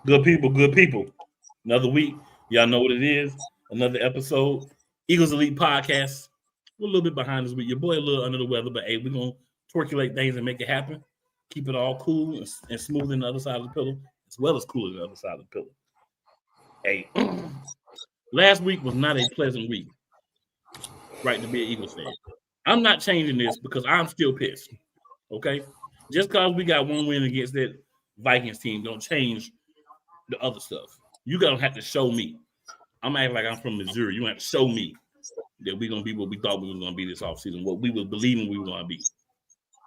Good people. Another week. Y'all know what it is. Another episode. Eagles Elite Podcast. We're a little bit behind this week. Your boy a little under the weather, but hey, we're going to twerculate things and make it happen. Keep it all cool and smooth on the other side of the pillow, as well as cool on the other side of the pillow. Hey, last week was not a pleasant week, right, to be an Eagles fan. I'm not changing this because I'm still pissed, okay? Just because we got one win against that Vikings team don't change the other stuff. You gonna have to show me. I'm acting like I'm from Missouri. You have to show me that we're gonna be what we thought we were gonna be this offseason, what we were believing we were gonna be.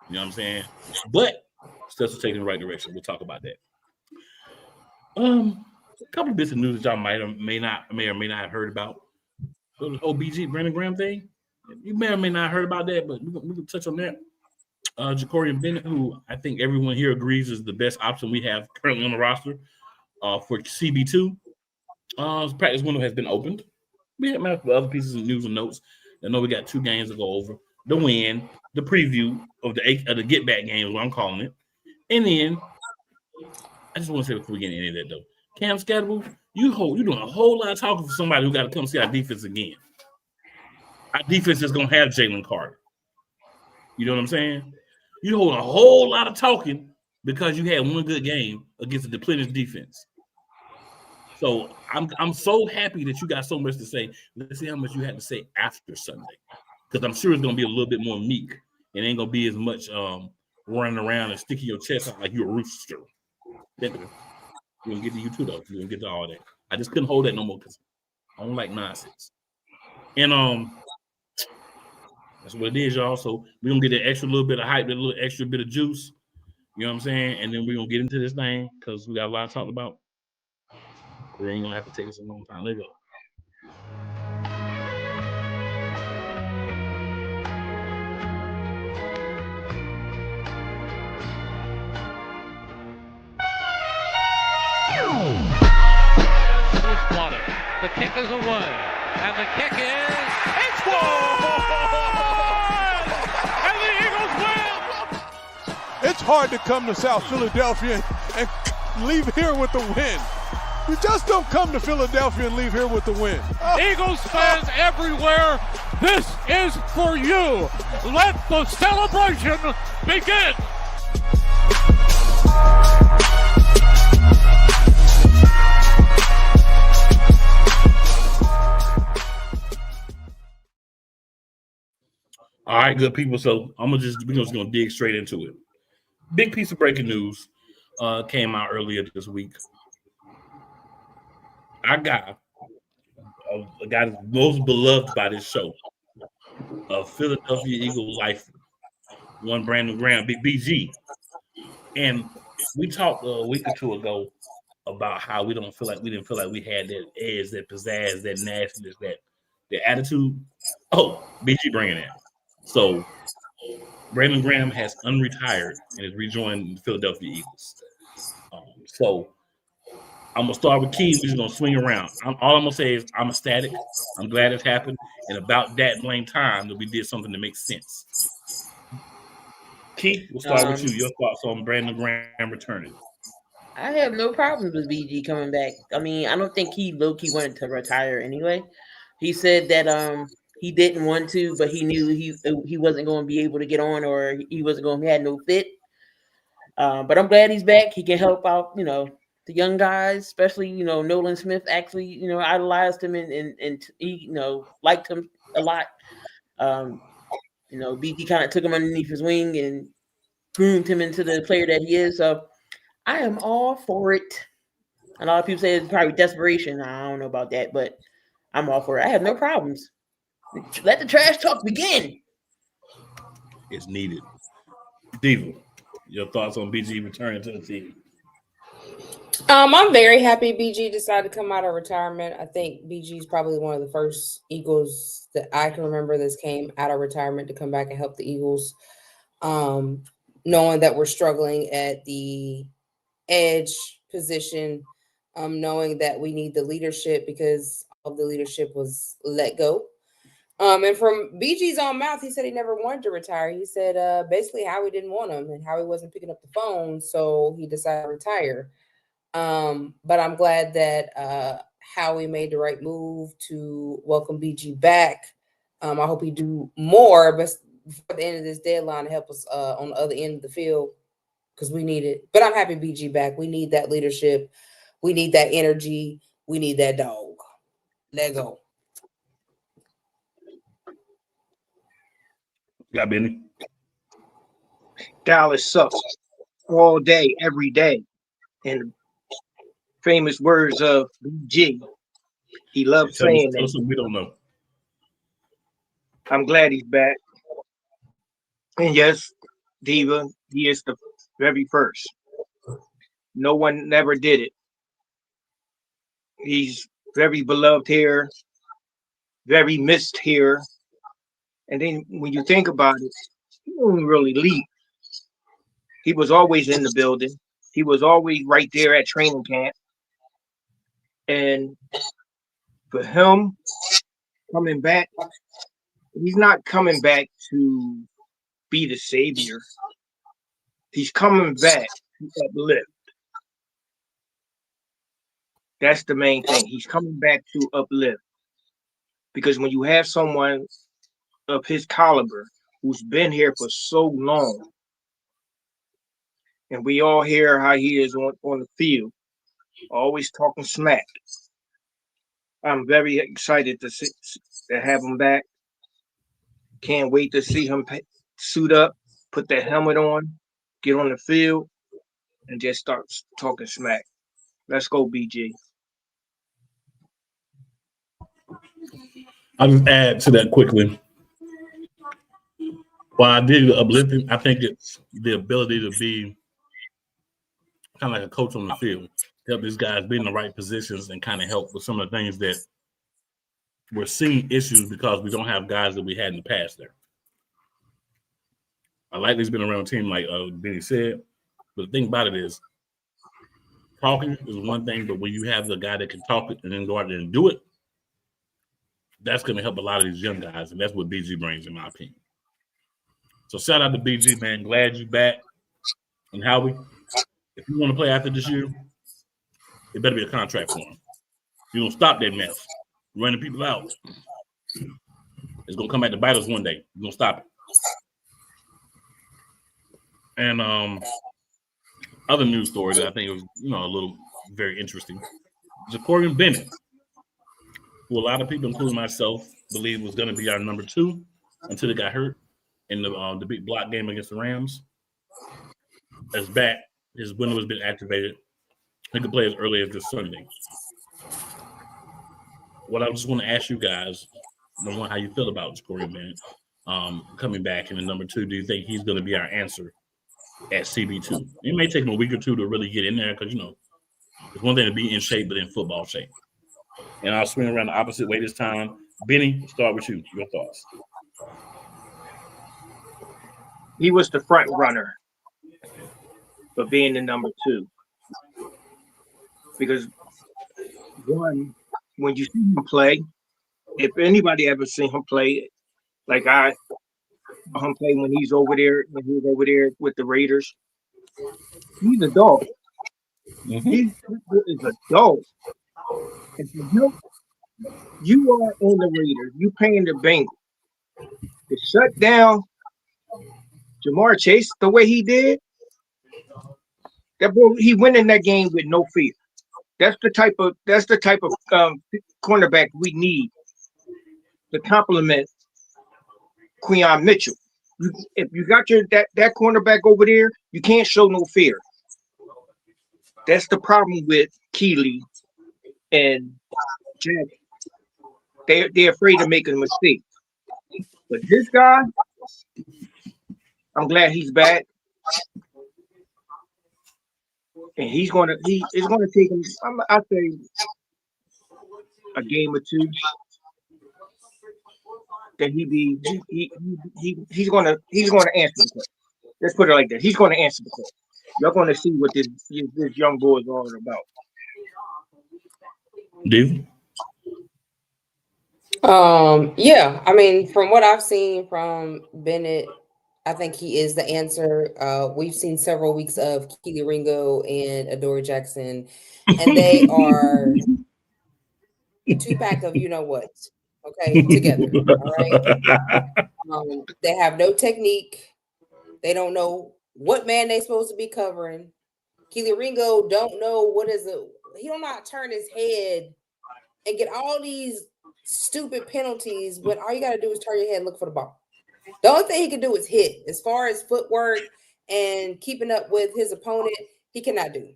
You know what I'm saying? But steps are taking the right direction. We'll talk about that. A couple of bits of news that y'all may or may not have heard about. The whole BG Brandon Graham thing. You may or may not have heard about that, but we can touch on that. Jakorian Bennet, who I think everyone here agrees is the best option we have currently on the roster for CB2. His practice window has been opened. We have other pieces of news and notes. I know we got 2 games to go over. The win, the preview of the get back game is what I'm calling it. And then I just want to say before we get into any of that though, Cam Scatterable, you're doing a whole lot of talking for somebody who got to come see our defense again. Our defense is gonna have Jalen Carter. You know what I'm saying? You hold a whole lot of talking because you had one good game against a depleted defense. So I'm so happy that you got so much to say. Let's see how much you had to say after Sunday, because I'm sure it's gonna be a little bit more meek. It ain't gonna be as much running around and sticking your chest out like you're a rooster. We're gonna get to you too, though. We're gonna get to all that. I just couldn't hold that no more because I don't like nonsense. And that's what it is, y'all. So we're gonna get that extra little bit of hype, that little extra bit of juice. You know what I'm saying? And then we're gonna get into this thing because we got a lot to talk about. It ain't gonna have to take us a long time. Let's go. The kick is away, and the kick is it's good! And the Eagles win! It's hard to come to South Philadelphia and leave here with the win. You just don't come to Philadelphia and leave here with the win. Eagles fans everywhere, this is for you. Let the celebration begin. All right, good people. So we're just gonna dig straight into it. Big piece of breaking news came out earlier this week. Our guy, a guy that's most beloved by this show, a Philadelphia Eagle lifer, one Brandon Graham, Big BG. And we talked a week or two ago about how we didn't feel like we had that edge, that pizzazz, that nastiness, that attitude. Oh, BG bringing it. So Brandon Graham has unretired and has rejoined the Philadelphia Eagles. So I'm gonna start with Keith. We're just gonna swing around. All I'm gonna say is I'm ecstatic. I'm glad it's happened, and about that blame time that we did something that makes sense. Keith, we'll start with you. Your thoughts on Brandon Graham returning? I have no problems with BG coming back. I mean, I don't think he low-key wanted to retire anyway. He said that he didn't want to, but he knew he wasn't going to be able to get on, or he wasn't going to have no fit. But I'm glad he's back. He can help out, the young guys, especially, Nolan Smith actually, idolized him and he, liked him a lot. BG kind of took him underneath his wing and groomed him into the player that he is. So I am all for it. A lot of people say it's probably desperation. I don't know about that, but I'm all for it. I have no problems. Let the trash talk begin. It's needed. Diva, your thoughts on BG returning to the team? I'm very happy BG decided to come out of retirement. I think BG is probably one of the first Eagles that I can remember that's came out of retirement to come back and help the Eagles. Knowing that we're struggling at the edge position, knowing that we need the leadership because of the leadership was let go. And from BG's own mouth, he said he never wanted to retire. He said basically Howie didn't want him and Howie wasn't picking up the phone, so he decided to retire. But I'm glad that Howie made the right move to welcome BG back. I hope he do more, but before the end of this deadline to help us on the other end of the field, because we need it. But I'm happy BG back. We need that leadership. We need that energy. We need that dog. Let go. Got Benny. Dallas sucks all day, every day. And famous words of BG. He loves saying Tell us that. something we don't know. I'm glad he's back. And yes, Diva, he is the very first. No one never did it. He's very beloved here, very missed here. And then when you think about it, he didn't really leave. He was always in the building. He was always right there at training camp. And for him coming back, he's not coming back to be the savior. He's coming back to uplift. That's the main thing. He's coming back to uplift. Because when you have someone of his caliber who's been here for so long, and we all hear how he is on the field, always talking smack. I'm very excited to have him back. Can't wait to see him suit up, put that helmet on, get on the field, and just start talking smack. Let's go, BG. I'll just add to that quickly. While I did uplifting, I think it's the ability to be kind of like a coach on the field, help these guys be in the right positions and kind of help with some of the things that we're seeing issues because we don't have guys that we had in the past there. I like he's been around a team like Benny said, but the thing about it is talking is one thing, but when you have the guy that can talk it and then go out there and do it, that's going to help a lot of these young guys, and that's what BG brings, in my opinion. So shout out to BG, man. Glad you back. And Howie, if you want to play after this year, it better be a contract for him. You're going to stop that mess. Running people out. It's going to come back to bite us one day. You're going to stop it. And other news story that I think was, a little very interesting. Jakorian Bennet, who a lot of people, including myself, believe was going to be our number 2 until he got hurt in the big block game against the Rams, is back. His window has been activated. He could play as early as this Sunday. What I just want to ask you guys, number one, how you feel about Jakorian Bennet coming back, and then number 2, do you think he's going to be our answer at CB2? It may take him a week or 2 to really get in there because, it's one thing to be in shape, but in football shape. And I'll swing around the opposite way this time. Benny, start with you. Your thoughts. He was the front runner for being the number 2. Because, one, when you see him play, if anybody ever seen him play, like I him play when he was over there with the Raiders, he's a dog. Mm-hmm. He is a dog. And you are on the Raiders, you paying the Bengals to shut down Jamar Chase the way he did. That boy, he went in that game with no fear. That's the type of cornerback we need to complement Queion Mitchell. If you got that cornerback over there, you can't show no fear. That's the problem with Keeley and Jack. They're afraid of making a mistake. But this guy, I'm glad he's back. And it's gonna take him, I'll say, a game or 2. That he's gonna answer the question. Let's put it like that. He's gonna answer the question. You're gonna see what this young boy is all about. Dave? Yeah, I mean, from what I've seen from Bennett, I think he is the answer. We've seen several weeks of Keely Ringo and Adoree Jackson, and they are a two-pack of you know what, okay, together. All right. They have no technique. They don't know what man they're supposed to be covering. Keely Ringo don't know he don't know how to turn his head and get all these stupid penalties when all you got to do is turn your head and look for the ball. The only thing he can do is hit. As far as footwork and keeping up with his opponent, he cannot do.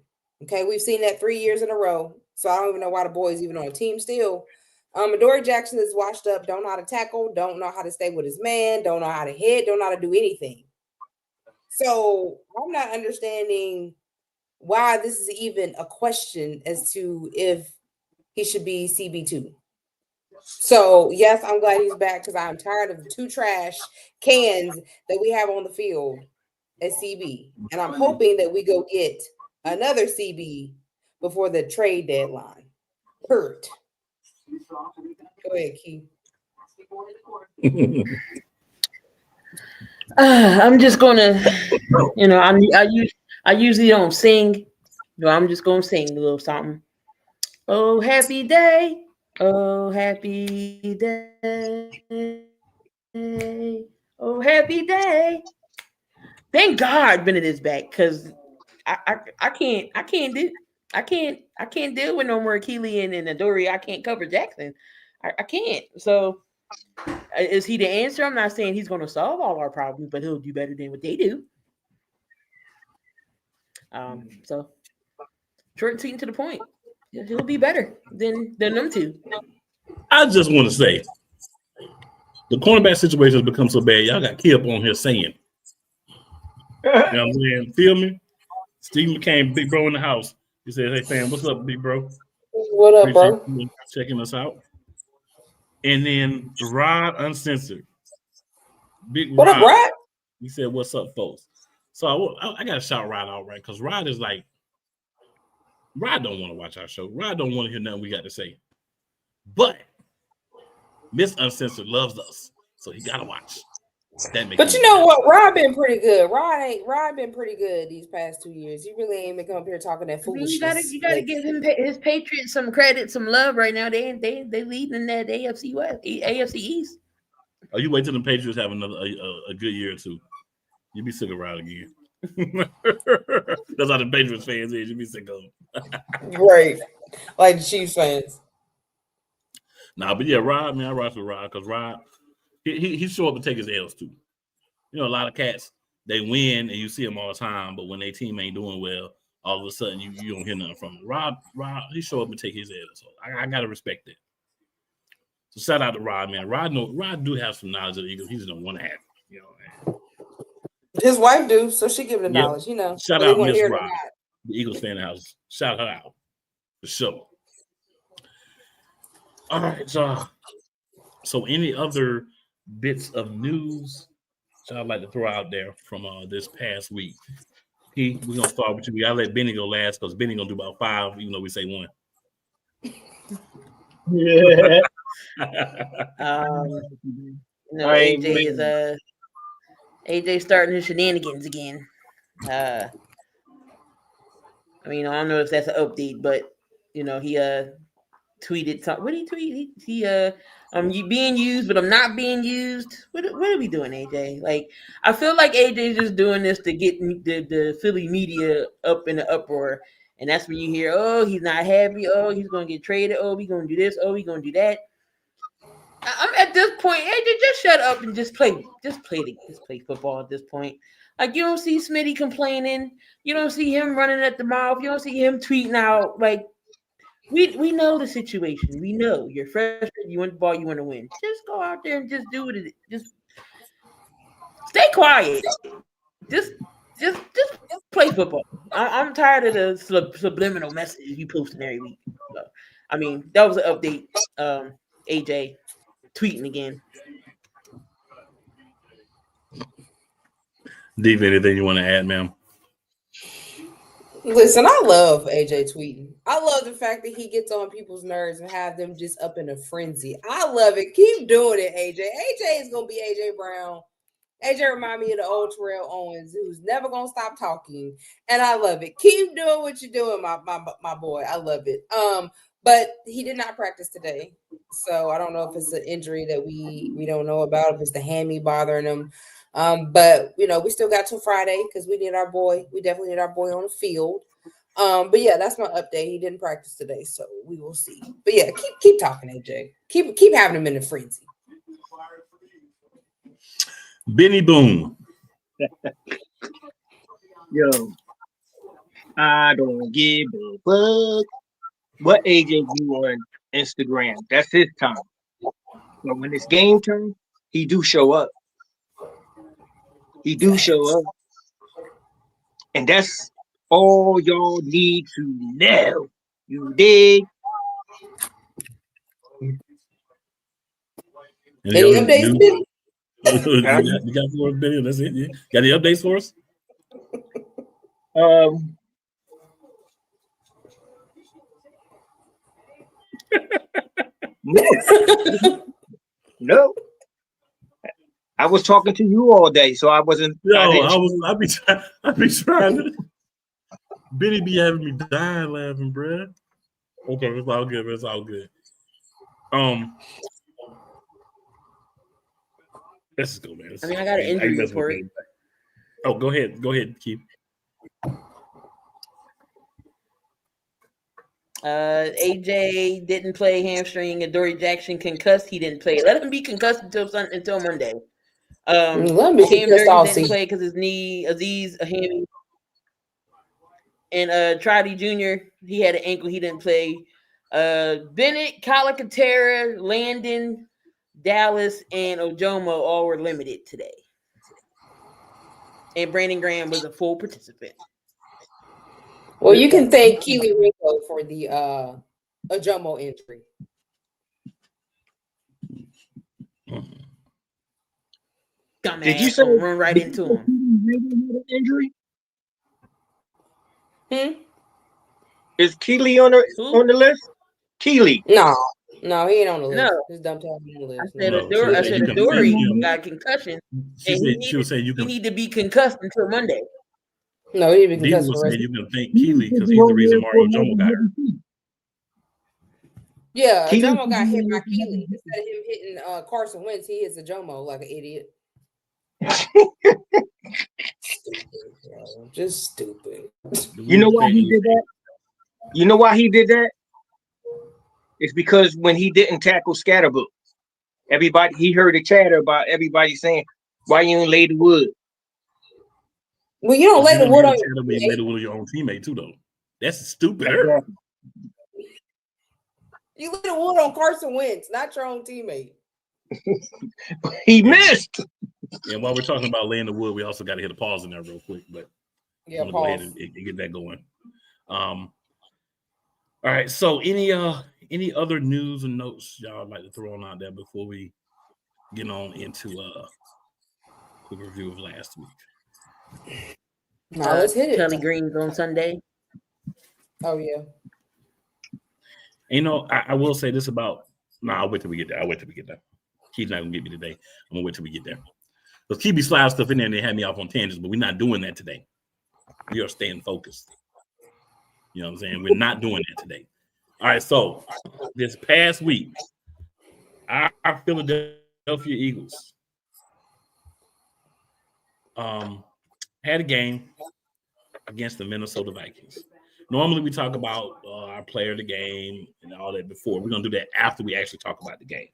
Okay, we've seen that 3 years in a row. So I don't even know why the boy is even on a team still. Adoree Jackson is washed up, don't know how to tackle, don't know how to stay with his man, don't know how to hit, don't know how to do anything. So I'm not understanding why this is even a question as to if he should be CB2. So, yes, I'm glad he's back because I'm tired of the two trash cans that we have on the field at CB. And I'm hoping that we go get another CB before the trade deadline. Hurt. Go ahead, Key. I'm just gonna, I usually don't sing, but I'm just gonna sing a little something. Oh, happy day. Oh, happy day. Oh, happy day. Thank God Bennett is back because I can't deal with no more Keely and Adoree. I can't cover Jackson. I can't. So is he the answer? I'm not saying he's going to solve all our problems, but he'll do better than what they do. So short and sweet and to the point. He'll be better than them two. I just want to say, the cornerback situation has become so bad. Y'all got Key up on here saying, you know what I'm saying? Feel me? Steve McCain, big bro in the house. He said, "Hey fam, what's up, big bro? What up, bro? You checking us out." And then Rod Uncensored, big what Rod. Up, Rod? He said, "What's up, folks?" So I gotta shout Rod out, right? Because Rod is like, Rod don't want to watch our show. Rod don't want to hear nothing we got to say. But Miss Uncensored loves us, so he gotta watch. But you know what? Rod been pretty good. Rod been pretty good these past 2 years. He really ain't been coming up here talking that foolishness. You gotta give him his Patriots some credit, some love right now. They leading in that AFC West, AFC East. Oh, you wait till the Patriots have another a good year or two. You be sick of Rod again. That's how the Patriots fans is. You be sick of them. Right, like the Chiefs fans. Nah, but yeah, Rod, man, I rock with Rod because Rod, he show up and take his L's too. You know, a lot of cats, they win and you see them all the time, but when their team ain't doing well, all of a sudden you don't hear nothing from him. Rod, he show up and take his L's. So I gotta respect that. So shout out to Rod, man. Rod do have some knowledge of the Eagles. He's in 1.5. You know, man. His wife do, so she give him the knowledge. You know, shout out Miss Rod, the Eagles fan in the house. Shout her out for sure. All right, so any other bits of news that I'd like to throw out there from this past week? We're gonna start with you. We gotta let Benny go last because Benny gonna do about 5, even though we say 1. Yeah. AJ starting his shenanigans again. I mean, I don't know if that's an update, but you know, he tweeted something. What did he tweet? You being used, but I'm not being used. What are we doing, AJ? Like, I feel like AJ's just doing this to get the Philly media up in the uproar. And that's when you hear, oh, he's not happy. Oh, he's going to get traded. Oh, we're going to do this. Oh, we're going to do that. I'm at this point, AJ, just shut up and just play football at this point. Like, you don't see Smitty complaining. You don't see him running at the mouth. You don't see him tweeting out. Like, we know the situation. We know you're frustrated. You want the ball. You want to win. Just go out there and just do it. Just stay quiet. Just play football. I'm tired of the subliminal messages you posting every week. So, I mean, that was an update. AJ tweeting again. Dave, anything you want to add, ma'am? Listen, I love AJ tweeting. I love the fact that he gets on people's nerves and have them just up in a frenzy. I love it. Keep doing it, AJ. AJ is gonna be AJ Brown. AJ remind me of the old Terrell Owens, who's never gonna stop talking, and I love it. Keep doing what you're doing, my boy. I love it. But he did not practice today, so I don't know if it's an injury that we don't know about, if it's the hammy bothering him. But we still got till Friday because we need our boy. We definitely need our boy on the field. But yeah, that's my update. He didn't practice today, so we will see. But yeah, keep talking, AJ. Keep having him in a frenzy. Benny Boom. Yo, I don't give a fuck what AJ do on Instagram. That's his time. But when it's game time, he do show up. He do show up. And that's all y'all need to know. You dig? Any updates, Benny? You got for us, Benny? That's it. Yeah. Got any updates for us? No. I was talking to you all day, so I wasn't. I be trying to. Benny be having me dying laughing, bruh. Okay, it's all good. It's all good. Let's go, man. I got an injury report. Oh, go ahead. Go ahead, Keith. AJ didn't play hamstring, and Dory Jackson concussed. He didn't play. Let him be concussed until Monday. Cam Newton didn't play because his knee, Aziz, a hammy. And Trotty Jr., he had an ankle. He didn't play. Bennett, Calcaterra, Landon, Dallas, and Ojomo all were limited today. And Brandon Graham was a full participant. Well, you can thank Keely Ringo for the Ojomo injury. Did you say run right into him? Injury? Is Keely on the list? Keely? No, he ain't on the list. No, his dumb on the list. I said Adoree got concussion. She was saying you need to be concussed until Monday. No, he didn't be concussed. Was saying you can thank Keely because he's the reason Mario Jomo got hurt. Yeah, Jomo got hit by Keely. Instead of him hitting Carson Wentz, he hits a Jomo like an idiot. Stupid, bro. Just stupid. You know why he did that? You know why he did that? It's because when he didn't tackle Scatterbook, he heard a chatter about everybody saying, "Why you ain't lay the wood?" Well, you don't lay the wood on your own teammate too, though. That's stupid. You lay the wood on Carson Wentz, not your own teammate. He missed. And while we're talking about laying the wood, we also got to hit a pause in there real quick. But yeah, I'm gonna go ahead and get that going. All right. So any other news and notes y'all like to throw on out there before we get on into a quick review of last week? Now let's hit it. Kelly Green's on Sunday. Oh yeah. I will say this about. I'll wait till we get there. Keith's not gonna get me today. I'm gonna wait till we get there. Because Keith be sliding stuff in there and they had me off on tangents, but we're not doing that today. We are staying focused. You know what I'm saying? We're not doing that today. All right, so this past week, our Philadelphia Eagles had a game against the Minnesota Vikings. Normally, we talk about our player of the game and all that before. We're going to do that after we actually talk about the game.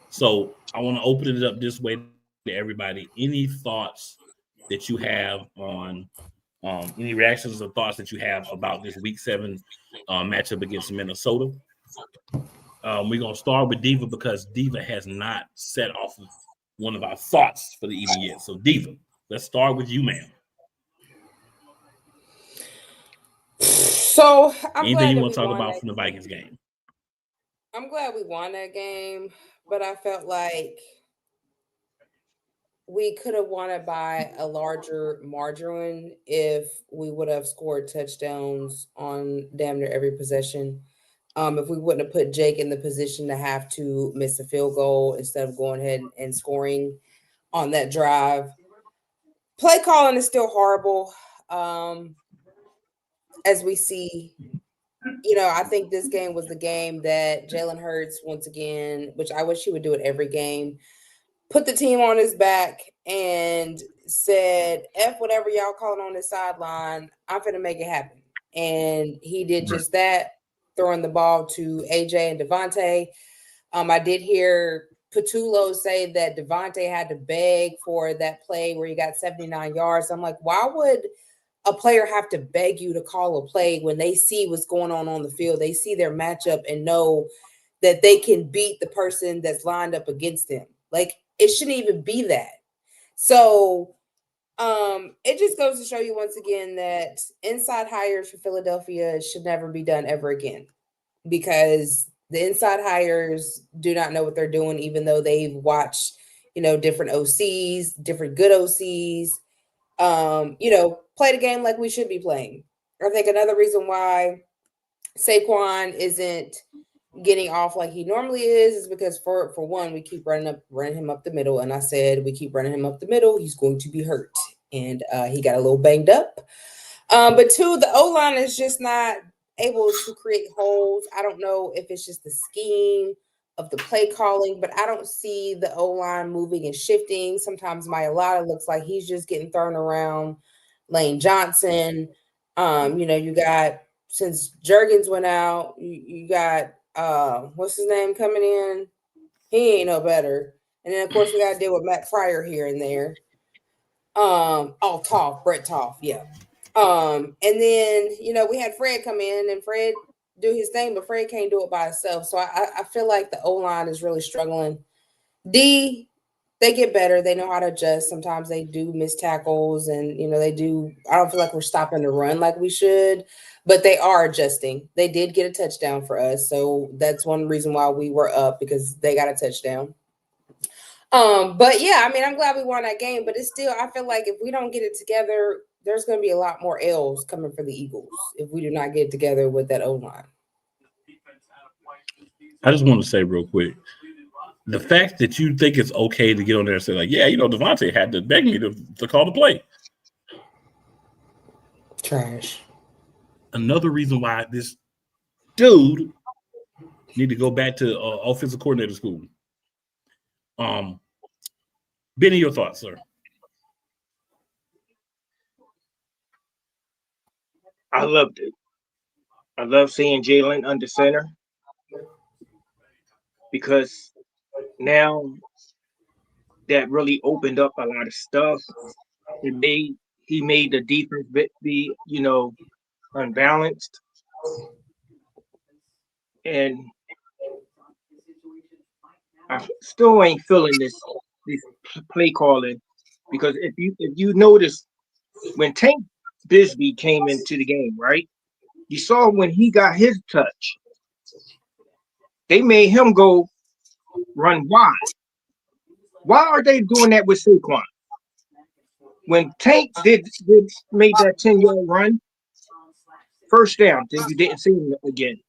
So I want to open it up this way to everybody. Any thoughts that you have on any reactions or thoughts that you have about this Week 7 matchup against Minnesota? We're going to start with Diva because Diva has not set off one of our thoughts for the evening yet. So, Diva, let's start with you, ma'am. So, anything you want to talk about from the Vikings game? I'm glad we won that game, but I felt like we could have won it by a larger margin if we would have scored touchdowns on damn near every possession. If we wouldn't have put Jake in the position to have to miss a field goal instead of going ahead and scoring on that drive. Play calling is still horrible. As we see, I think this game was the game that Jalen Hurts, once again, which I wish he would do it every game, put the team on his back and said, F whatever y'all calling on the sideline, I'm going to make it happen. And he did just that, throwing the ball to AJ and Devontae. I did hear Patullo say that Devontae had to beg for that play where he got 79 yards. I'm like, why would a player have to beg you to call a play when they see what's going on the field? They see their matchup and know that they can beat the person that's lined up against them. Like, it shouldn't even be that. So it just goes to show you once again that inside hires for Philadelphia should never be done ever again, because the inside hires do not know what they're doing, even though they've watched, different OCs, different good OCs, play the game like we should be playing. I think another reason why Saquon isn't getting off like he normally is because for one, we keep running him up the middle. And I said, we keep running him up the middle, he's going to be hurt. And he got a little banged up. But two, the O-line is just not able to create holes. I don't know if it's just the scheme of the play calling, but I don't see the O-line moving and shifting. Sometimes Mailata looks like he's just getting thrown around. Lane Johnson, you got, since Juergens went out, you got what's his name coming in? He ain't no better. And then of course we got to deal with Matt Pryor here and there. Brett Toff, yeah. And then we had Fred come in and Fred do his thing, but Fred can't do it by himself. So I feel like the O-line is really struggling. D, they get better. They know how to adjust. Sometimes they do miss tackles and, they do. I don't feel like we're stopping the run like we should, but they are adjusting. They did get a touchdown for us. So that's one reason why we were up, because they got a touchdown. But yeah, I'm glad we won that game, but it's still, I feel like if we don't get it together, there's going to be a lot more L's coming for the Eagles if we do not get it together with that O-line. I just want to say real quick, the fact that you think it's okay to get on there and say, like, yeah, Devontae had to beg me to call the play. Trash. Another reason why this dude need to go back to offensive coordinator school. Benny, your thoughts, sir? I loved it. I love seeing Jalen under center, because now that really opened up a lot of stuff. He made the defense be, unbalanced. And I still ain't feeling this play calling, because if you notice, when Tank Bisbee came into the game, right? You saw when he got his touch, they made him go run wide. Why are they doing that with Saquon? When Tank made that 10-yard run, first down, then you didn't see him again.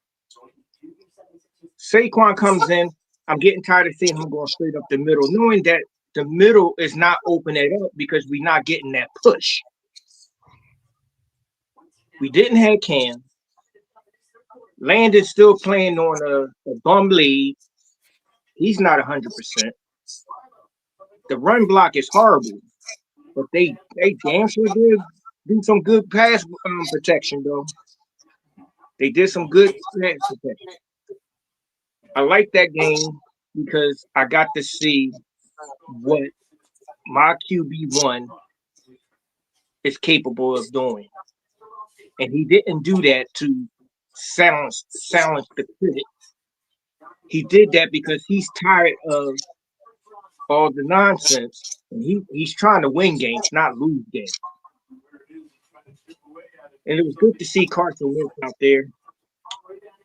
Saquon comes in. I'm getting tired of seeing him going straight up the middle, knowing that the middle is not opening up because we're not getting that push. We didn't have Cam. Landon's still playing on a bum lead. He's not 100%. The run block is horrible, but they damn sure did do some good pass protection, though. They did some good pass protection. I like that game because I got to see what my QB1 is capable of doing. And he didn't do that to silence the critic. He did that because he's tired of all the nonsense. And he's trying to win games, not lose games. And it was good to see Carson Wentz out there.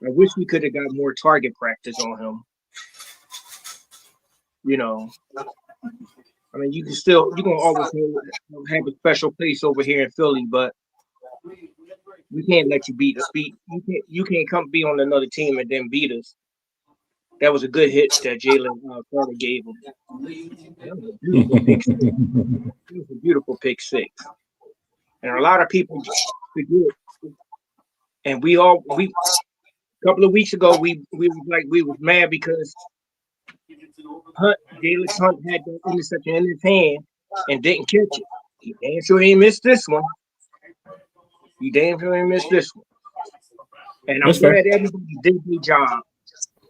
I wish we could have got more target practice on him. You can always have a special place over here in Philly, but we can't let you beat us. You can't come be on another team and then beat us. That was a good hit that Jalen Carter gave him. That was a beautiful pick six. It was a beautiful pick six. And a lot of people forget. And we a couple of weeks ago we was mad because Jalen Hunt had the interception in his hand and didn't catch it. He damn sure ain't missed this one. And I'm glad everybody did their job.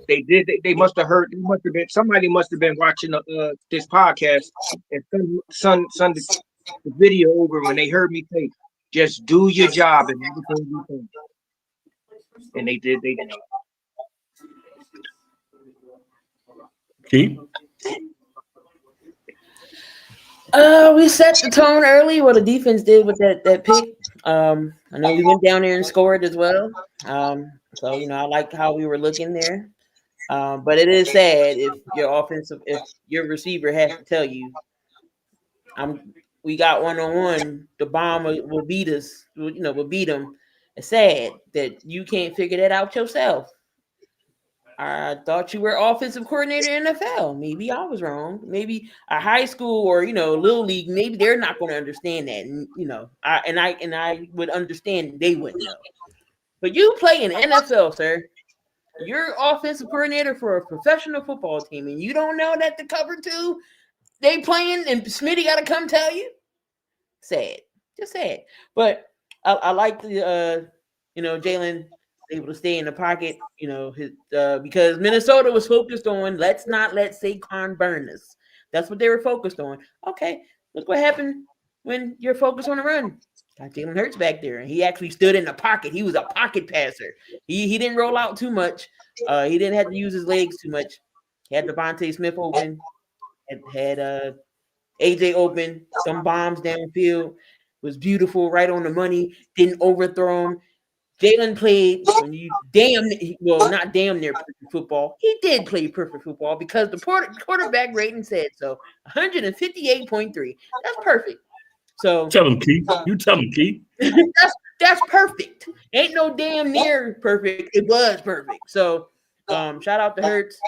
They did. They must have heard. Somebody must have been watching this podcast and sent the video over when they heard me say, "Just do your job and everything you can." And they did. They did. Keith? We set the tone early. What the defense did with that pick. I know we went down there and scored as well. So I like how we were looking there. But it is sad if your receiver has to tell you, we got 1-on-1. The bomb will beat us. Will beat them. It's sad that you can't figure that out yourself. I thought you were offensive coordinator in the NFL. Maybe I was wrong. Maybe a high school or little league. Maybe they're not going to understand that. And I would understand they wouldn't know. But you play in NFL, sir. You're offensive coordinator for a professional football team, and you don't know that the cover two they playing and Smitty got to come tell you. Sad, just sad. But I like the Jalen able to stay in the pocket, because Minnesota was focused on let's not let Saquon burn us. That's what they were focused on. Okay, look what happened when you're focused on the run. Got Jalen Hurts back there, and he actually stood in the pocket. He was a pocket passer. He didn't roll out too much. He didn't have to use his legs too much. He had Devontae Smith open, had AJ open, some bombs downfield. Was beautiful, right on the money. Didn't overthrow him. Jalen played not damn near perfect football. He did play perfect football because the quarterback rating said so. 158.3. That's perfect. So tell him, Keith. You tell him, Keith. That's perfect. Ain't no damn near perfect. It was perfect. So shout out to Hurts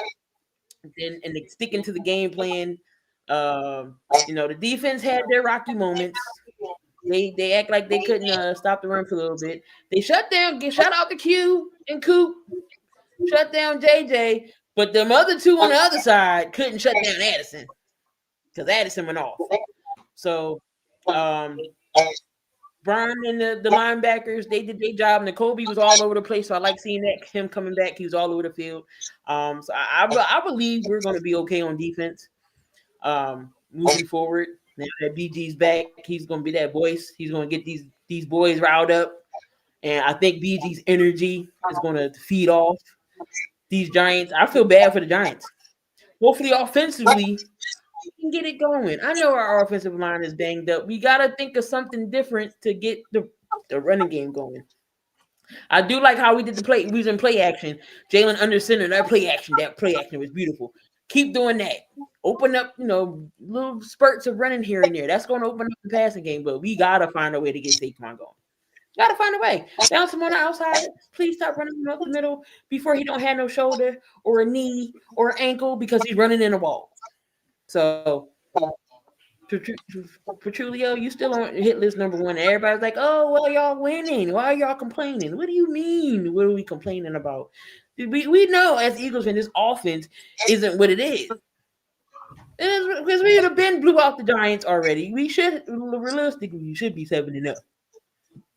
and sticking to the game plan. The defense had their rocky moments. They act like they couldn't stop the run for a little bit. They shout out to Q and Coop, shut down JJ, but them other two on the other side couldn't shut down Addison because Addison went off. So Brian and the linebackers, they did their job. N'Kobe was all over the place, so I like seeing him coming back. He was all over the field. So I believe we're going to be okay on defense moving forward. Now that BG's back, he's going to be that voice. He's going to get these boys riled up. And I think BG's energy is going to feed off these Giants. I feel bad for the Giants. Hopefully, offensively, we can get it going. I know our offensive line is banged up. We got to think of something different to get the running game going. I do like how we did the play. We was in play action. Jalen under center, that play action was beautiful. Keep doing that. Open up, little spurts of running here and there. That's going to open up the passing game, but we got to find a way to get Saquon going. Got to find a way. Bounce him on the outside. Please stop running him up the middle before he don't have no shoulder or a knee or ankle because he's running in a wall. So, Petrulio, you still on hit list number one. Everybody's like, oh, well, y'all winning. Why are y'all complaining? What do you mean? What are we complaining about? We know as Eagles fans, this offense isn't what it is. It is because we would have been blew out the Giants already. We should realistically be 7-0.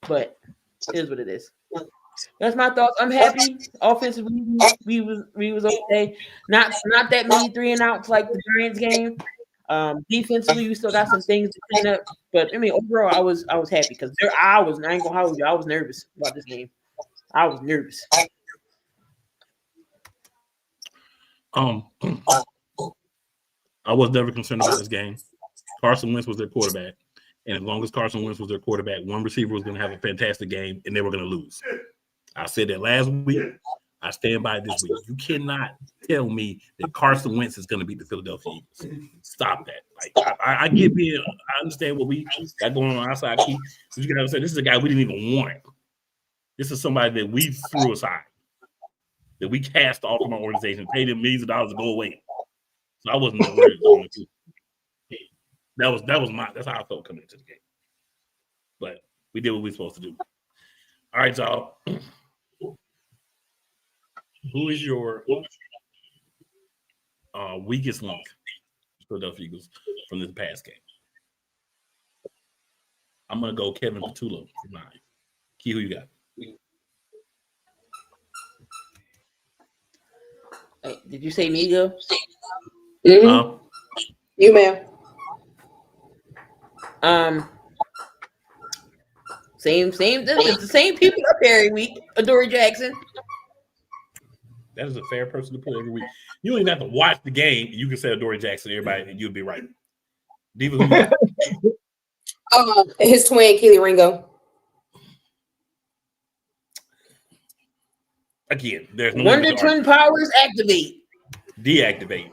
But it is what it is. That's my thoughts. I'm happy. Offensively, we was okay. Not that many 3-and-outs like the Giants game. Defensively, we still got some things to clean up. But I mean, overall, I was happy because I ain't gonna hold you. I was nervous about this game. I was nervous. I was never concerned about this game. Carson Wentz was their quarterback. And as long as Carson Wentz was their quarterback, one receiver was going to have a fantastic game, and they were going to lose. I said that last week. I stand by it this week. You cannot tell me that Carson Wentz is going to beat the Philadelphia Eagles. Stop that. Like I get being, I understand what we got going on outside. But you can understand this is a guy we didn't even want. This is somebody that we threw aside. that we cast off from our organization, paid them millions of dollars to go away. So I wasn't worried. That's how I felt coming into the game. But we did what we were supposed to do. All right, y'all. Who is your weakest link, Philadelphia Eagles, from this past game? I'm gonna go Kevin Patullo for mine. Key, who you got? Did you say Migo? Mm-hmm. You, ma'am. Same. It's the same people up every week. Adoree Jackson. That is a fair person to put every week. You don't even have to watch the game. You can say Adoree Jackson, everybody, and you'll be right. Diva, who you got? His twin, Keely Ringo. Again, there's no Wonder Twin powers activate. Deactivate,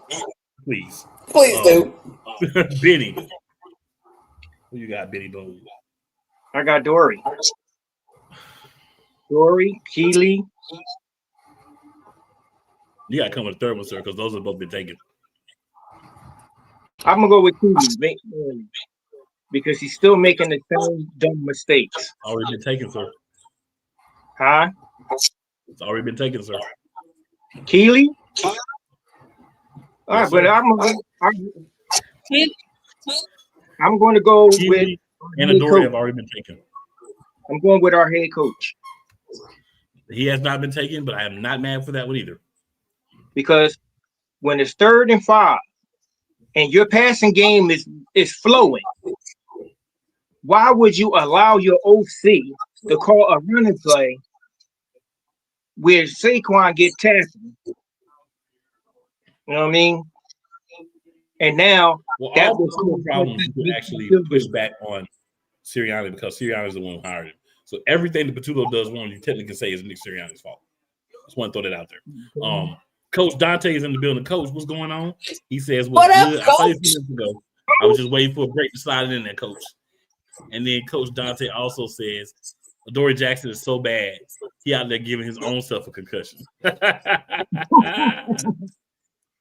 please. Please do. Benny. Who you got, Benny Boone? I got Dory, Keely. You got to come with a third one, sir, because those have both been taken. I'm gonna go with Keely because he's still making the same dumb mistakes. Already been taken, sir. Huh? It's already been taken, sir. Keely? All Yes, right, but sir. I'm going to go with Keely and head Adoree coach. have already been taken. I'm going with our head coach He has not been taken, but I am not mad for that one either. because when it's 3rd and 5 and your passing game is flowing, why would you allow your OC to call a running play where Saquon get tackled? You know what I mean? And now Well, that all was the problems you could actually push back on Sirianni because Sirianni is the one who hired him. So everything that Patullo does wrong, you technically can say is Nick Sirianni's fault. Just want to throw that out there. Coach Dante is in the building. Coach, what's going on? He says, "What's What up, good?" I saw you a Coach? few minutes ago. I was just waiting for a break to slide it in there, Coach. And then Coach Dante also says, Adoree Jackson is so bad, he out there giving his own self a concussion. And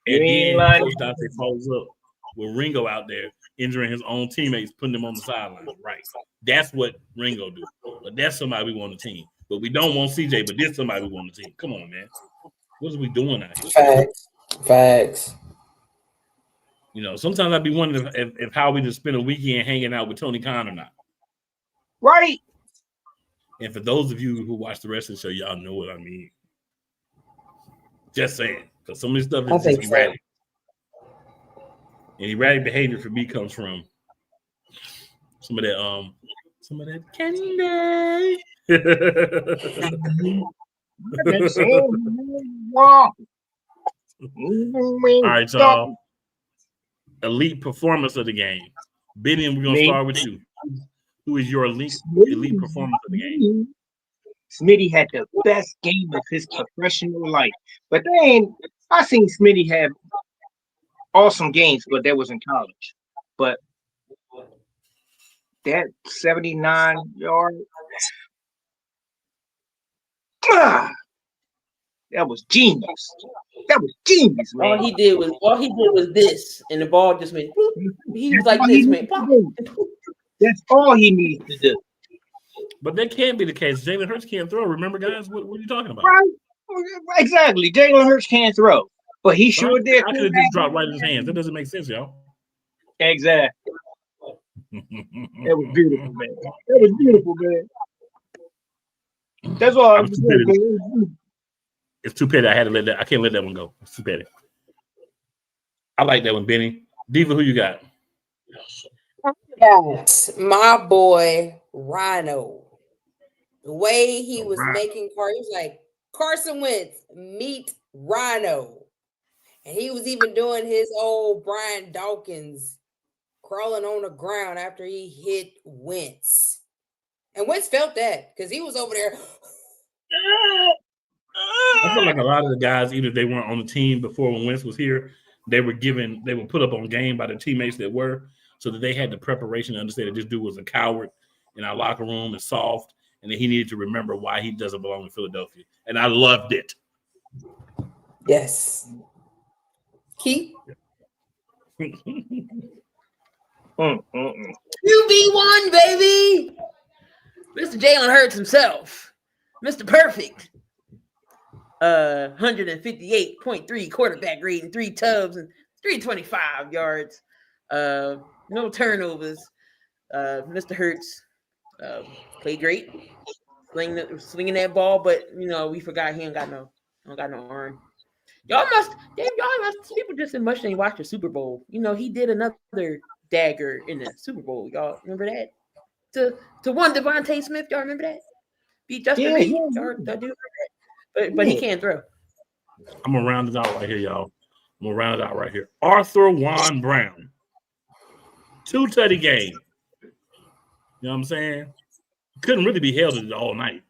then Coach Dante follows up with Ringo out there injuring his own teammates, putting them on the sideline. Right. That's what Ringo do. But that's somebody we want on the team. But we don't want CJ, but this somebody we want on the team. Come on, man. What are we doing out here? Facts. You know, sometimes I'd be wondering if how we just spend a weekend hanging out with Tony Khan or not. right. And for those of you who watch the rest of the show, y'all know what I mean. Just saying. Because some of this stuff is just erratic. And erratic behavior for me comes from some of that candy. All right, y'all. Elite performance of the game. Benny, we're gonna start with you. Who is your elite performance of the game? Smitty had the best game of his professional life. But I seen Smitty have awesome games, but that was in college. But that 79-yard, that was genius. That was genius, man. All he did was this, and the ball just went. Bloop. He was like this, man. That's all he needs to do. But that can't be the case. Jalen Hurts can't throw. Remember, guys? What are you talking about? Right? Exactly. Jalen Hurts can't throw, but he sure did. I could have just dropped right in his hands. That doesn't make sense, y'all. Exactly. That was beautiful, man. That was beautiful, man. That's all I was saying. It's too petty. I can't let that one go. It's too petty. I like that one, Benny. Diva, who you got? Yes, my boy Rhino. The way he was making he was like Carson Wentz meet Rhino, and he was even doing his old Brian Dawkins crawling on the ground after he hit Wentz, and Wentz felt that because he was over there. I feel like a lot of the guys, either they weren't on the team before when Wentz was here, they were put up on game by the teammates that were, so that they had the preparation to understand that this dude was a coward in our locker room and soft, and that he needed to remember why he doesn't belong in Philadelphia. And I loved it. Yes. Keith? QB1, baby. Mr. Jalen Hurts himself. Mr. Perfect. 158.3 quarterback rating, 3 tubs and 325 yards. No turnovers. Mr. Hurts played great. Slinging that ball, but we forgot he don't got no arm. Y'all must people just as much didn't watch the Super Bowl. He did another dagger in the Super Bowl. Y'all remember that? To one Devontae Smith, y'all remember that? Beat Justin Reed. Y'all do remember that? But he can't throw. I'm gonna round it out right here, y'all. Arthur Juan Brown. 2 tutty game. You know what I'm saying? Couldn't really be held at it all night.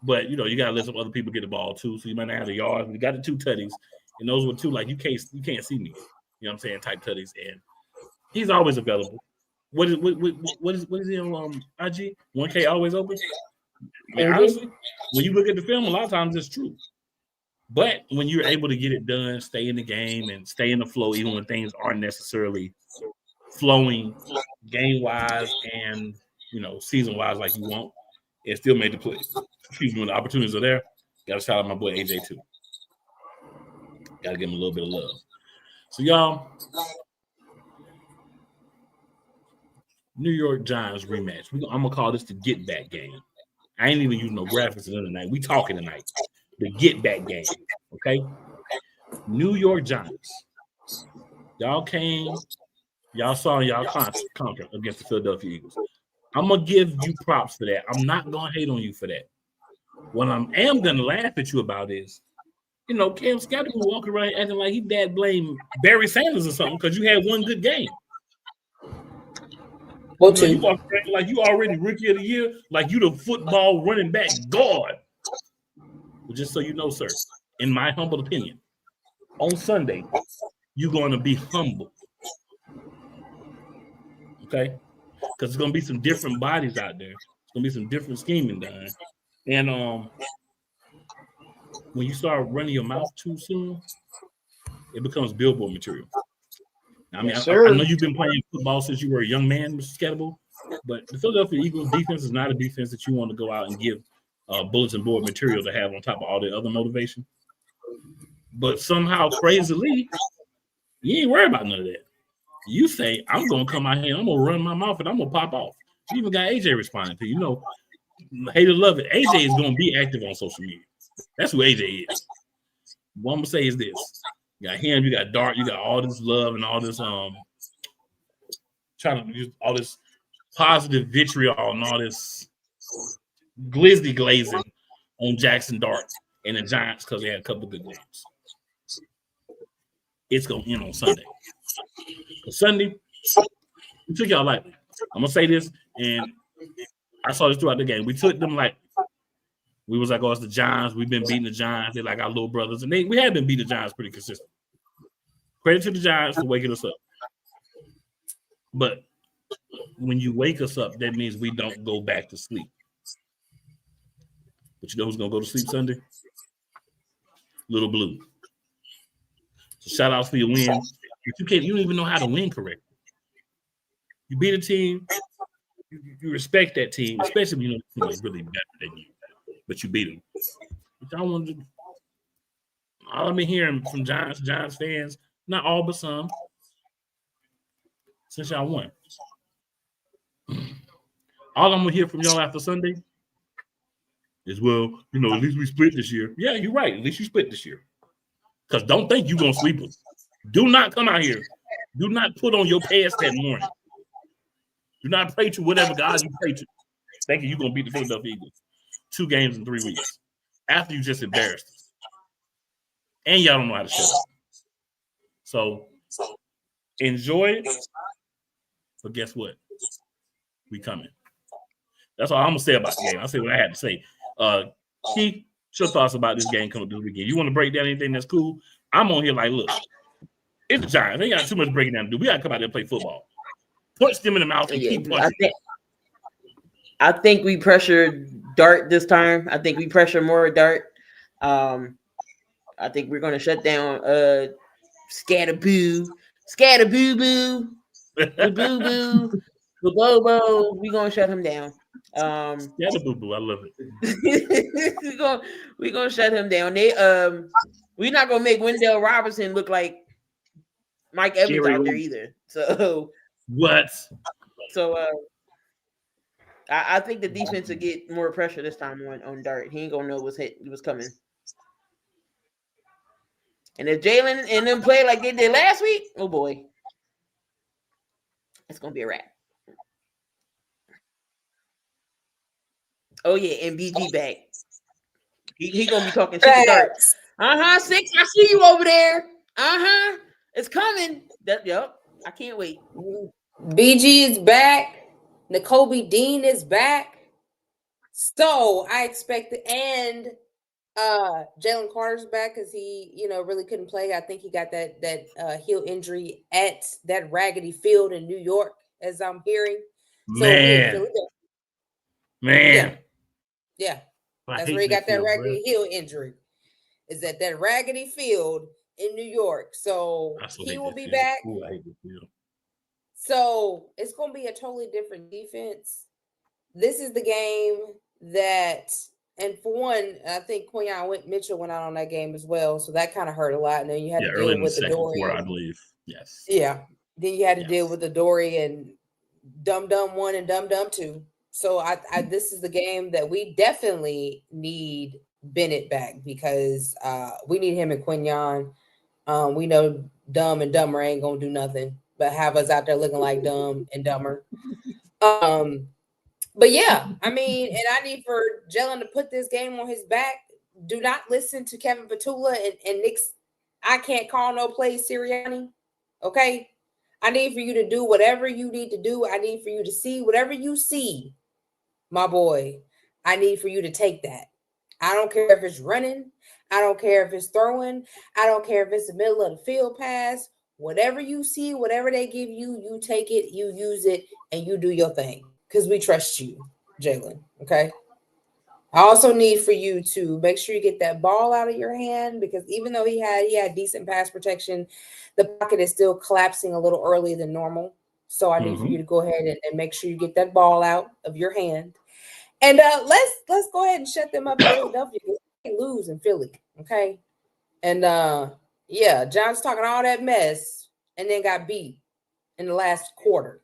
But you gotta let some other people get the ball too. So you might not have the yards. We got the 2 tutties. And those were 2 like you can't see me. You know what I'm saying? Type tutties. And he's always available. What is he on IG? 1K always open? I mean, honestly, when you look at the film, a lot of times it's true. But when you're able to get it done, stay in the game and stay in the flow, even when things aren't necessarily flowing game-wise and, season-wise like you want, it still made the play. Excuse me, when the opportunities are there, got to shout out my boy AJ too. Got to give him a little bit of love. So, y'all, New York Giants rematch. I'm going to call this the get-back game. I ain't even using no graphics tonight. We talking tonight. The get-back game, okay? New York Giants. Y'all came, y'all saw y'all conquer against the Philadelphia Eagles. I'm going to give you props for that. I'm not going to hate on you for that. What I am going to laugh at you about is, Cam Scott was walking around acting like he dad blamed Barry Sanders or something because you had one good game. Well, you walk around like you already rookie of the year, like you the football running back guard. Well, just so you know, sir, in my humble opinion, on Sunday, you're going to be humble. Okay? Because there's going to be some different bodies out there. There's going to be some different scheming done. And when you start running your mouth too soon, it becomes billboard material. I mean, I know you've been playing football since you were a young man, Mr. Scatterbull, but the Philadelphia Eagles defense is not a defense that you want to go out and give bulletin board material to have on top of all the other motivation. But somehow, crazily, you ain't worried about none of that. You say, I'm going to come out here, I'm going to run my mouth, and I'm going to pop off. You even got AJ responding to you. Hate or love it, AJ is going to be active on social media. That's who AJ is. What I'm going to say is this. You got him, you got Dart, you got all this love and all this trying to use all this positive vitriol and all this glizzy glazing on Jackson Dart and the Giants because they had a couple of good games. It's going to end on Sunday. Sunday, we took y'all lightly. I'm going to say this, and I saw this throughout the game. We took them like, we was like, oh, it's the Giants. We've been beating the Giants. They're like our little brothers. And we have been beating the Giants pretty consistent. Credit to the Giants for waking us up. But when you wake us up, that means we don't go back to sleep. But you know who's going to go to sleep Sunday? Little Blue. So shout out for your win. But you don't even know how to win correctly. You beat a team. You respect that team, especially when the team is really better than you. But you beat them. But I wanted to, all I've been hearing from Giants fans, not all but some, since y'all won. All I'm gonna hear from y'all after Sunday is, well, at least we split this year. Yeah, you're right. At least you split this year. Because don't think you're gonna sweep us. Do not come out here. Do not put on your pants that morning. Do not pray to whatever God you pray to, thinking you're gonna beat the Philadelphia Eagles. 2 games in 3 weeks after you just embarrassed us. And y'all don't know how to shut up. So enjoy it. But guess what? We coming. That's all I'm going to say about the game. I'll say what I had to say. Keith, what's your thoughts about this game coming this weekend? You want to break down anything that's cool? I'm on here like, look, it's the Giants. They got too much breaking down to do. We got to come out there and play football. Punch them in the mouth and keep punching. I think we pressured Dart this time. I think we pressure more Dart. I I think we're gonna shut down Scatterboo, Scatterboo, the Boo Boo, the Bobo. We're gonna shut him down. Yeah, the boo boo. I love it. we're gonna shut him down. We're not gonna make Wendell Robinson look like Mike Evans Jerry out there Rice. either. So What? I think the defense will get more pressure this time on Dart. He ain't gonna know what's coming. And if Jalen and them play like they did last week, oh boy, it's gonna be a wrap. Oh yeah, and BG back. He gonna be talking shit to Dart. 6. I see you over there. It's coming. Yep. I can't wait. BG is back. N'Kobe Dean is back. So I expect and Jalen Carter's back because he, really couldn't play. I think he got that heel injury at that raggedy field in New York, as I'm hearing. Man. Yeah. That's where he got that raggedy heel injury. Is at that raggedy field in New York. So he will be back. Ooh, I hate this field. So it's going to be a totally different defense. This is the game that, and for one, I think Quinyon Mitchell went out on that game as well. So that kind of hurt a lot. And then you had to deal with the Dory. I believe. Yes. Yeah. Then you had to deal with the Dory and Dum Dum 1 and Dum Dum 2. So this is the game that we definitely need Bennett back because we need him and Quinyon. We know Dumb and Dumber ain't going to do nothing but have us out there looking like Dumb and Dumber. But yeah, and I need for Jalen to put this game on his back. Do not listen to Kevin Petula and Nick's I can't call no plays Sirianni. Okay? I need for you to do whatever you need to do. I need for you to see whatever you see, my boy. I need for you to take that. I don't care if it's running. I don't care if it's throwing. I don't care if it's the middle of the field pass. Whatever you see, whatever they give you, you take it, you use it, and you do your thing. Because we trust you, Jalen. Okay? I also need for you to make sure you get that ball out of your hand because even though he had decent pass protection, the pocket is still collapsing a little earlier than normal. So I need for you to go ahead and make sure you get that ball out of your hand. And let's go ahead and shut them up in Philadelphia. They lose in Philly, okay? And John's talking all that mess and then got beat in the last quarter.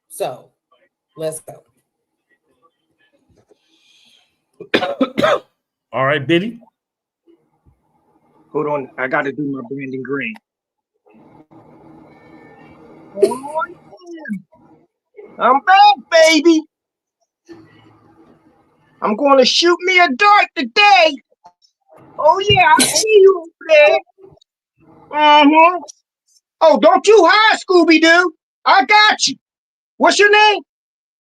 So let's go. All right, Biddy. Hold on. I got to do my Brandon Green. I'm back, baby. I'm going to shoot me a dart today. Oh, yeah. I see you over there. Oh, don't you hide, Scooby-Doo. I got you. What's your name?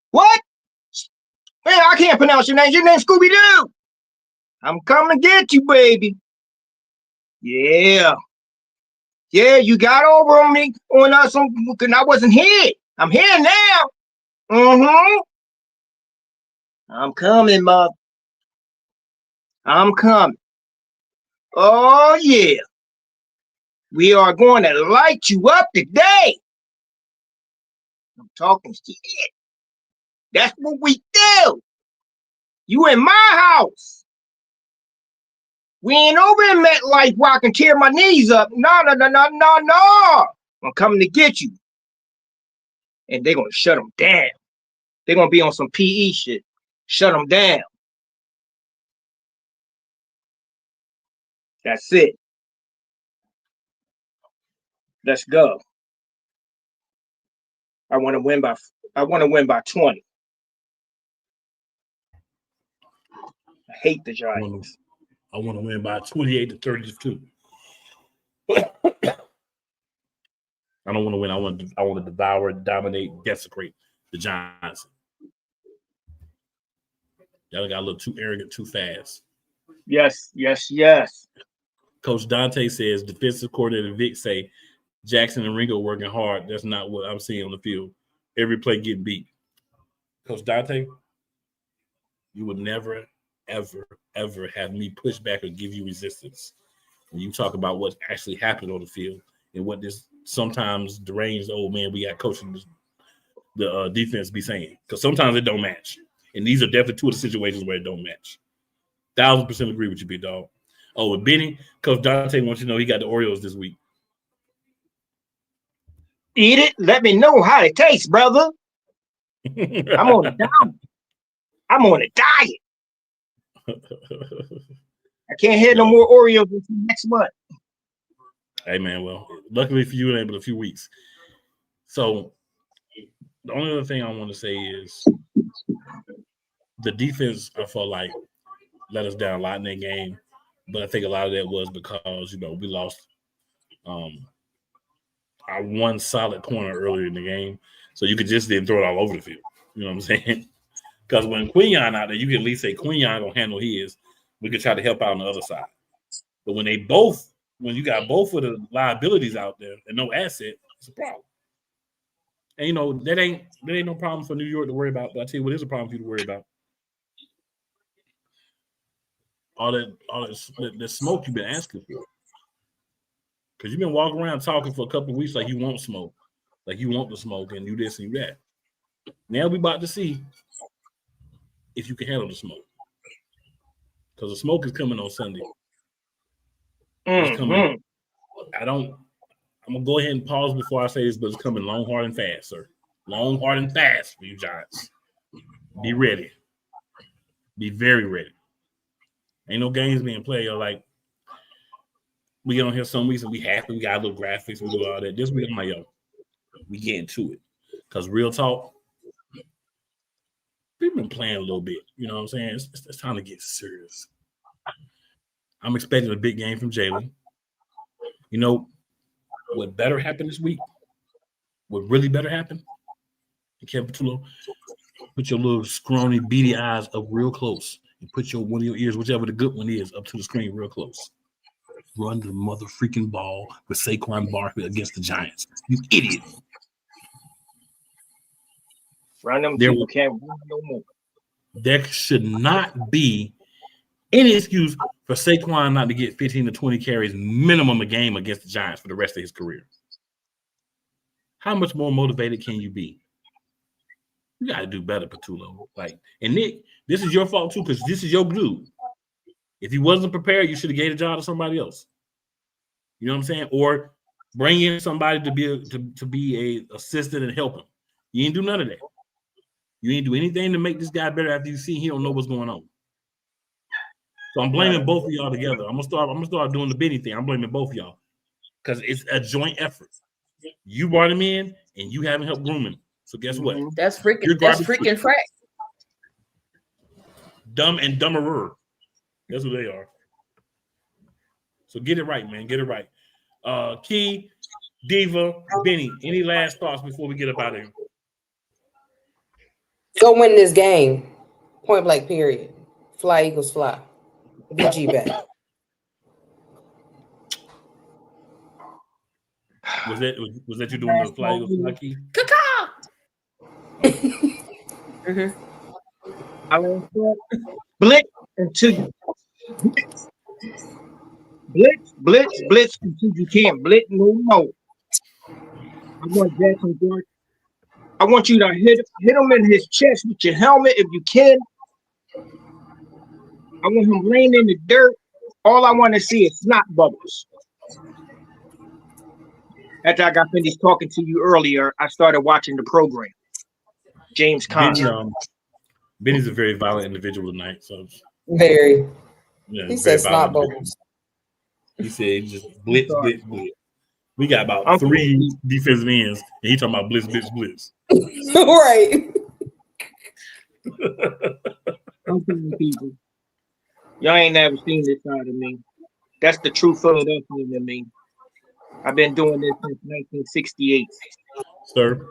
What? Man, I can't pronounce your name. Your name's Scooby-Doo. I'm coming to get you, baby. Yeah. Yeah, you got over on me on us because I wasn't here. I'm here now. I'm coming, Mom. I'm coming. Oh, yeah. We are going to light you up today. I'm talking shit. That's what we do. You in my house. We ain't over in MetLife where I can tear my knees up. No. I'm coming to get you. And they're going to shut them down. They're going to be on some PE shit. Shut them down. That's it. Let's go. I want to win by 20. I hate the Giants. I want to win by 28-32. I don't want to win. I want to devour, dominate, desecrate the Giants. Y'all got a little too arrogant, too fast. Yes. Coach Dante says defensive coordinator Vic say Jackson and Ringo working hard. That's not what I'm seeing on the field. Every play getting beat. Coach Dante, you would never, ever, ever have me push back or give you resistance. when you talk about what actually happened on the field and what this sometimes deranged old man we got coaching the defense be saying, because sometimes it don't match, and these are definitely two of the situations where it don't match. 1,000% agree with you, big dog. Oh, with Benny, Coach Dante wants you to know he got the Orioles this week. Eat it. Let me know how it tastes, brother. I'm on a diet. I'm on a diet. I can't have no more Oreos until next month. Hey, man, well, luckily for you, it ain't but a few weeks. So the only other thing I want to say is the defense, I felt like, let us down a lot in that game. But I think a lot of that was because, we lost our one solid corner earlier in the game. So you could just then throw it all over the field. You know what I'm saying? Because when Quinyon out there, you can at least say Quinyon gonna handle his. We could try to help out on the other side. But when you got both of the liabilities out there and no asset, it's a problem. And that ain't no problem for New York to worry about. But I tell you what is a problem for you to worry about. All that smoke you've been asking for. Because you've been walking around talking for a couple of weeks like you want smoke. Like you want the smoke and you this and you that. Now we about to see if you can handle the smoke. Because the smoke is coming on Sunday. It's coming. I'm going to go ahead and pause before I say this, but it's coming long, hard, and fast, sir. Long, hard, and fast for you Giants. Be ready. Be very ready. Ain't no games being played. Like, we get on here some weeks and we happy. We got a little graphics. We do all that. This week, I'm like, we get into it. Because real talk, we've been playing a little bit. You know what I'm saying? It's time to get serious. I'm expecting a big game from Jalen. What better happen this week? What really better happen? Kevin Patullo, put your little scrawny, beady eyes up real close and put one of your ears, whichever the good one is, up to the screen real close. Run the mother freaking ball with Saquon Barkley against the Giants. You idiot. Run them till you can't run no more. There should not be any excuse for Saquon not to get 15 to 20 carries minimum a game against the Giants for the rest of his career. How much more motivated can you be? You got to do better, Patullo. And Nick, this is your fault too, because this is your dude. If he wasn't prepared, you should have gave the job to somebody else. You know what I'm saying? Or bring in somebody to be a assistant and help him. You ain't do none of that. You ain't do anything to make this guy better after you see he don't know what's going on. So I'm blaming both of y'all together. I'm gonna start doing the Benny thing. I'm blaming both of y'all because it's a joint effort. You brought him in and you haven't helped groom him. So guess what? That's freaking frack. Dumb and dumberer. That's what they are. So get it right, man. Get it right. Key, Diva, Benny, any last thoughts before we get up out of here? Go win this game. Point blank, period. Fly, Eagles, fly. BG back. Was that you doing the Fly Eagles fly, Key? I want blitz until blitz until you can't blitz no more. I want Jackson George. I want you to hit him in his chest with your helmet if you can. I want him laying in the dirt. All I want to see is snot bubbles. After I got finished talking to you earlier, I started watching the program. James Conner. Benny's a very violent individual tonight. So Very. Yeah, he said snot bubbles. He said he just blitz. We got about 3 defensive ends, and he talking about blitz. Right. I'm telling people, y'all ain't never seen this side of me. That's the true Philadelphian in me. I've been doing this since 1968. Sir,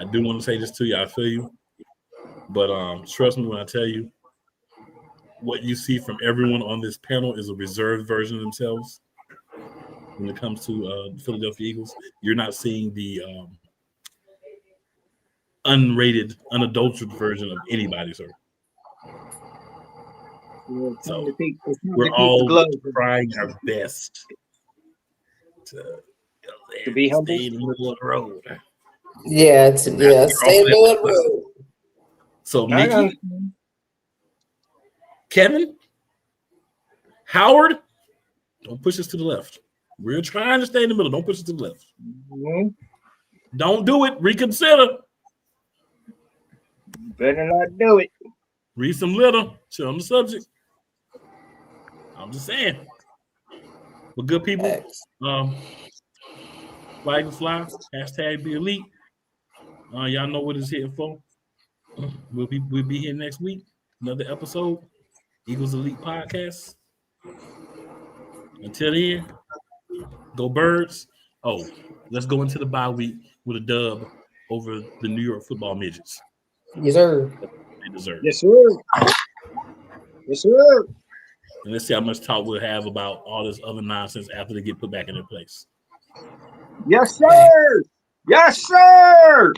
I do want to say this to you. I feel you. But trust me when I tell you, what you see from everyone on this panel is a reserved version of themselves. When it comes to the Philadelphia Eagles, you're not seeing the unrated, unadulterated version of anybody, sir. So it's time we're to keep all the gloves trying our best to be humble. stay in the middle of the road. Yeah, stay in the middle of the road. So I Nikki, understand. Kevin, Howard, don't push us to the left. We're trying to stay in the middle. Don't push us to the left. Mhm. Don't do it. Reconsider. Better not do it. Read some litter. Chill on the subject. I'm just saying. But good people, flag and fly, hashtag be elite. Y'all know what it's here for. We'll be here next week. Another episode. Eagles Elite Podcast. Until then, go Birds. Oh, let's go into the bye week with a dub over the New York football midgets. Yes, sir. They deserve. Yes, sir. Yes, sir. And let's see how much talk we'll have about all this other nonsense after they get put back in their place. Yes, sir. Yes, sir.